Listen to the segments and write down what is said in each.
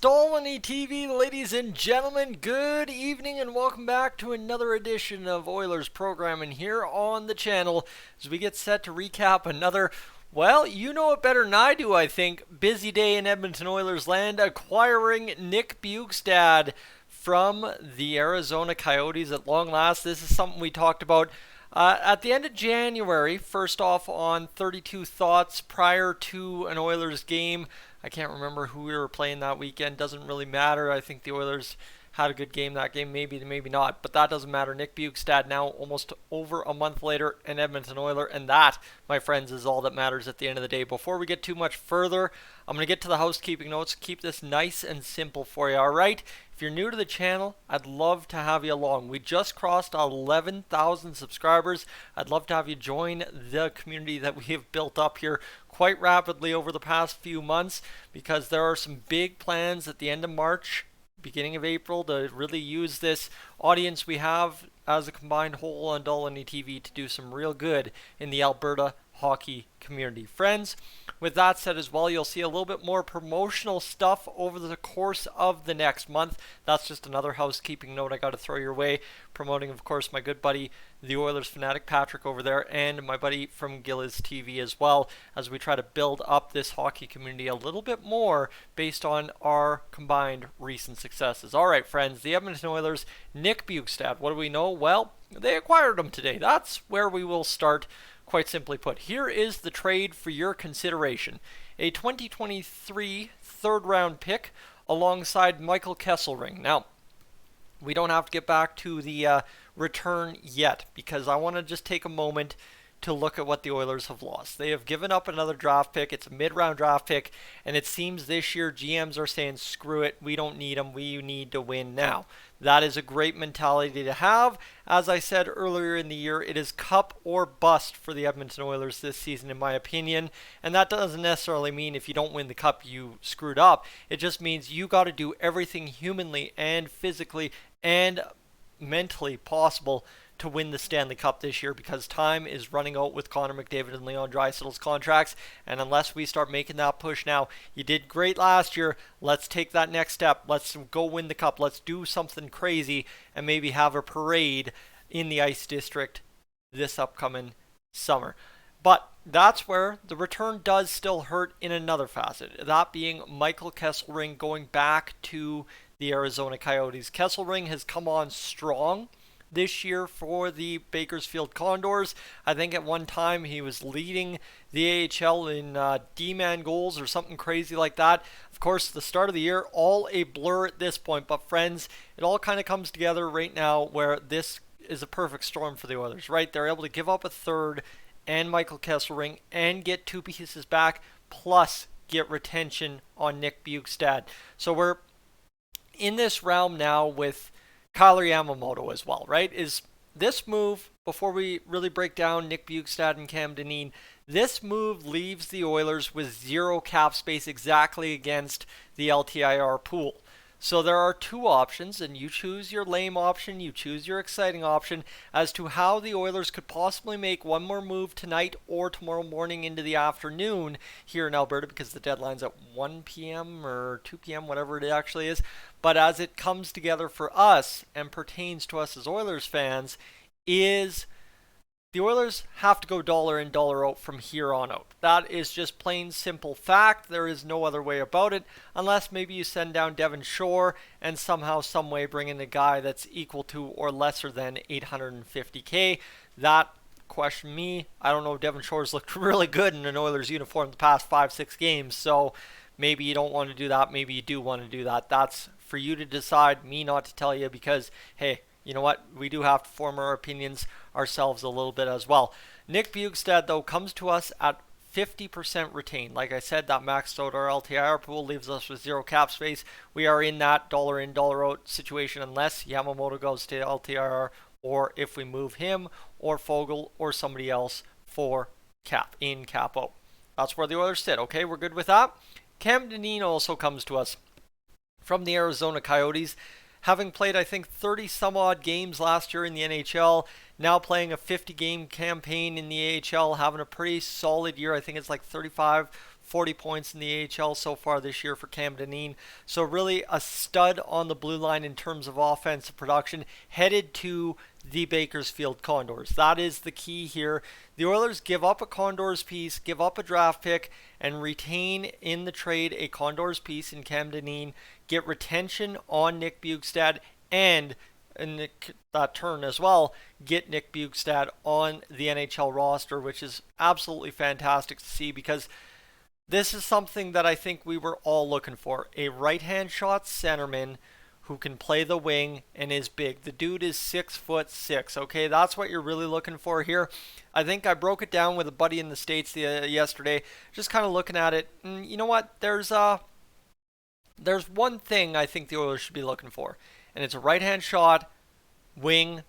Dolynny TV, ladies and gentlemen, good evening and welcome back to another edition of Oilers programming here on the channel as we get set to recap another, well, you know it better than I do, I think, busy day in Edmonton Oilers land, acquiring Nick Bjugstad from the Arizona Coyotes at long last. This is something we talked about at the end of January, first off on 32 Thoughts prior to an Oilers game. I can't remember who we were playing that weekend. Doesn't really matter. I think the Oilers had a good game that game. Maybe not. But that doesn't matter. Nick Bjugstad now almost over a month later an Edmonton Oiler. And that, my friends, is all that matters at the end of the day. Before we get too much further, I'm going to get to the housekeeping notes. Keep this nice and simple for you, alright? If you're new to the channel, I'd love to have you along. We just crossed 11,000 subscribers. I'd love to have you join the community that we have built up here quite rapidly over the past few months, because there are some big plans at the end of March, beginning of April, to really use this audience we have as a combined whole on Dolynny TV to do some real good in the Alberta hockey community. Friends, with that said as well, you'll see a little bit more promotional stuff over the course of the next month. That's just another housekeeping note I got to throw your way. Promoting, of course, my good buddy, the Oilers fanatic Patrick over there, and my buddy from Dolynny TV as well, as we try to build up this hockey community a little bit more based on our combined recent successes. All right, friends, the Edmonton Oilers, Nick Bjugstad. What do we know? Well, they acquired him today. That's where we will start. Quite simply put, here is the trade for your consideration. A 2023 third-round pick alongside Michael Kesselring. Now, we don't have to get back to the return yet, because I want to just take a moment to look at what the Oilers have lost. They have given up another draft pick. It's a mid-round draft pick, and it seems this year GMs are saying, screw it, we don't need them, we need to win now. That is a great mentality to have. As I said earlier in the year, it is cup or bust for the Edmonton Oilers this season, in my opinion. And that doesn't necessarily mean if you don't win the cup, you screwed up. It just means you got to do everything humanly and physically and mentally possible to win the Stanley Cup this year, because time is running out with Connor McDavid and Leon Draisaitl's contracts, and unless we start making that push now, you did great last year, let's take that next step, let's go win the Cup, let's do something crazy, and maybe have a parade in the Ice District this upcoming summer. But that's where the return does still hurt in another facet, that being Michael Kesselring going back to the Arizona Coyotes. Kesselring has come on strong this year for the Bakersfield Condors. I think at one time he was leading the AHL in D-man goals or something crazy like that. Of course, the start of the year, all a blur at this point. But friends, it all kind of comes together right now where this is a perfect storm for the Oilers, right? They're able to give up a third and Michael Kesselring and get two pieces back, plus get retention on Nick Bjugstad. So we're in this realm now with Kailer Yamamoto as well, right? Is this move, before we really break down Nick Bjugstad and Cam Dineen, this move leaves the Oilers with zero cap space exactly against the LTIR pool. So there are two options, and you choose your lame option, you choose your exciting option, as to how the Oilers could possibly make one more move tonight or tomorrow morning into the afternoon here in Alberta, because the deadline's at 1 p.m. or 2 p.m., whatever it actually is. But as it comes together for us and pertains to us as Oilers fans, is the Oilers have to go dollar in, dollar out from here on out. That is just plain simple fact. There is no other way about it, unless maybe you send down Devon Shore and somehow, some way bring in a guy that's equal to or lesser than $850K. That, question me, I don't know if Devon Shore's looked really good in an Oilers uniform the past 5-6 games, so maybe you don't want to do that, maybe you do want to do that. That's for you to decide, me not to tell you, because, hey, you know what? We do have to form our opinions ourselves a little bit as well. Nick Bjugstad, though, comes to us at 50% retained. Like I said, that maxed out our LTIR pool leaves us with zero cap space. We are in that dollar in, dollar out situation unless Yamamoto goes to LTIR, or if we move him or Fogel or somebody else for cap in, cap out. That's where the Oilers sit. Okay, we're good with that. Cam Dineen also comes to us from the Arizona Coyotes, having played, I think, 30 some odd games last year in the NHL, now playing a 50-game campaign in the AHL, having a pretty solid year. I think it's like 35, 40 points in the AHL so far this year for Cam Dineen. So really a stud on the blue line in terms of offensive production, headed to the Bakersfield Condors. That is the key here. The Oilers give up a Condors piece, give up a draft pick, and retain in the trade a Condors piece in Cam Dineen, get retention on Nick Bjugstad, and in that turn as well, get Nick Bjugstad on the NHL roster, which is absolutely fantastic to see, because this is something that I think we were all looking for. A right-hand shot centerman who can play the wing and is big. The dude is 6'6". Okay, that's what you're really looking for here. I think I broke it down with a buddy in the States yesterday, just kind of looking at it. And you know what? There's one thing I think the Oilers should be looking for, and it's a right-hand shot, wing,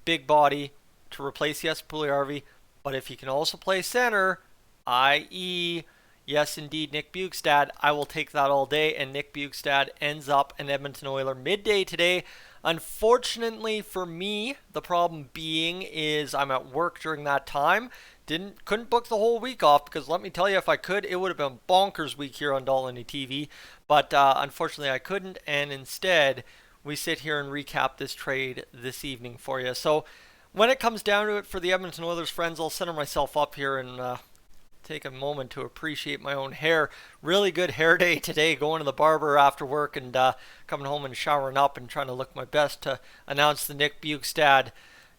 big body to replace Jesper Puljujärvi. But if he can also play center, i.e., yes, indeed, Nick Bjugstad, I will take that all day, and Nick Bjugstad ends up an Edmonton Oiler midday today. Unfortunately for me, the problem being is I'm at work during that time. Couldn't book the whole week off, because let me tell you, if I could, it would have been bonkers week here on Dolynny TV. But unfortunately I couldn't, and instead we sit here and recap this trade this evening for you. So when it comes down to it for the Edmonton Oilers, friends, I'll center myself up here and take a moment to appreciate my own hair. Really good hair day today, going to the barber after work and coming home and showering up and trying to look my best to announce the Nick Bjugstad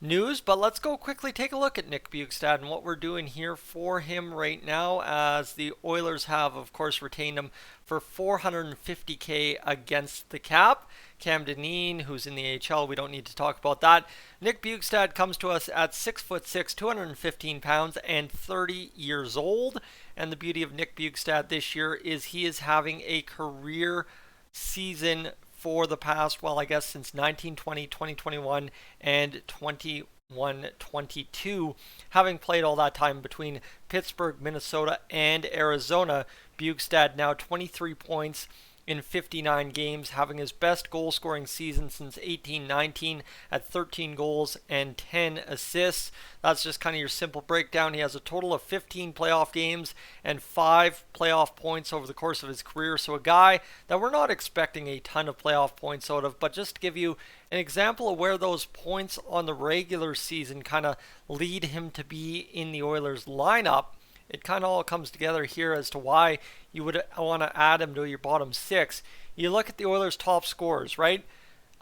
news. But let's go quickly take a look at Nick Bjugstad and what we're doing here for him right now, as the Oilers have, of course, retained him for $450K against the cap. Cam Dineen, who's in the AHL, we don't need to talk about that. Nick Bjugstad comes to us at 6'6", 215 pounds, and 30 years old. And the beauty of Nick Bjugstad this year is he is having a career season for the past, well, I guess since 1920, 2021, and 21-22, having played all that time between Pittsburgh, Minnesota, and Arizona. Bjugstad now 23 points in 59 games, having his best goal-scoring season since 18-19 at 13 goals and 10 assists. That's just kind of your simple breakdown. He has a total of 15 playoff games and 5 playoff points over the course of his career. So a guy that we're not expecting a ton of playoff points out of, but just to give you an example of where those points on the regular season kind of lead him to be in the Oilers lineup, it kind of all comes together here as to why you would want to add him to your bottom six. You look at the Oilers' top scorers, right?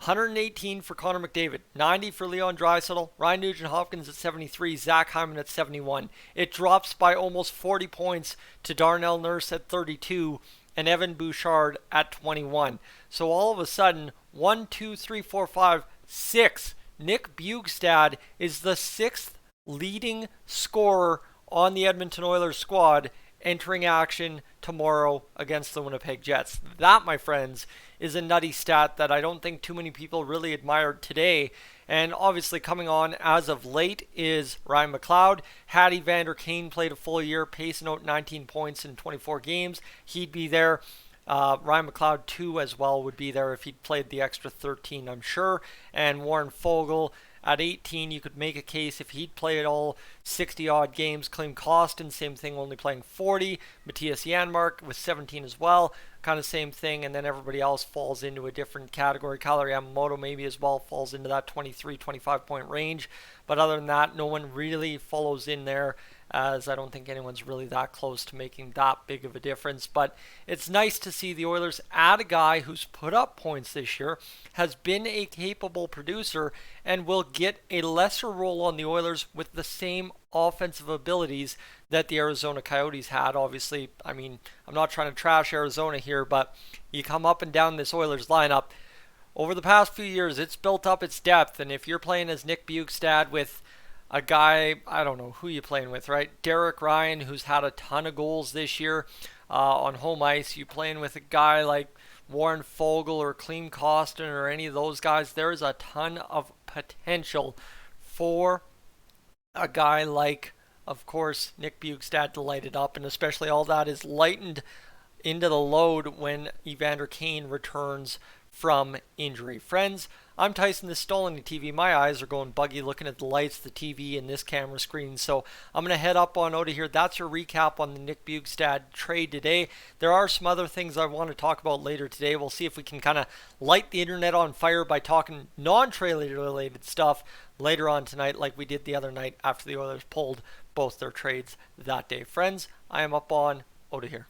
118 for Connor McDavid, 90 for Leon Draisaitl, Ryan Nugent-Hopkins at 73, Zach Hyman at 71. It drops by almost 40 points to Darnell Nurse at 32 and Evan Bouchard at 21. So all of a sudden, 1, 2, 3, 4, 5, 6. Nick Bjugstad is the 6th leading scorer on the Edmonton Oilers squad entering action tomorrow against the Winnipeg Jets. That, my friends, is a nutty stat that I don't think too many people really admired today. And obviously coming on as of late is Ryan McLeod. Had Evander Kane played a full year, pacing out 19 points in 24 games, he'd be there. Ryan McLeod, too, as well, would be there if he'd played the extra 13, I'm sure. And Warren Foegele at 18, you could make a case if he'd played all 60-odd games. Klim Kostin, same thing, only playing 40. Matthias Janmark with 17 as well, kind of same thing. And then everybody else falls into a different category. Kailer Yamamoto maybe as well falls into that 23, 25-point range. But other than that, no one really follows in there, as I don't think anyone's really that close to making that big of a difference. But it's nice to see the Oilers add a guy who's put up points this year, has been a capable producer, and will get a lesser role on the Oilers with the same offensive abilities that the Arizona Coyotes had. Obviously, I mean, I'm not trying to trash Arizona here, but you come up and down this Oilers lineup, over the past few years, it's built up its depth. And if you're playing as Nick Bjugstad with a guy, I don't know who you're playing with, right? Derek Ryan, who's had a ton of goals this year on home ice. You playing with a guy like Warren Foegele or Klim Kostin or any of those guys. There is a ton of potential for a guy like, of course, Nick Bjugstad to light it up. And especially all that is lightened into the load when Evander Kane returns from injury. Friends, I'm Tyson, this is Dolynny TV. My eyes are going buggy looking at the lights, the TV, and this camera screen. So I'm going to head up on out of here. That's your recap on the Nick Bjugstad trade today. There are some other things I want to talk about later today. We'll see if we can kind of light the internet on fire by talking non-trade related stuff later on tonight, like we did the other night after the Oilers pulled both their trades that day. Friends, I am up on out of here.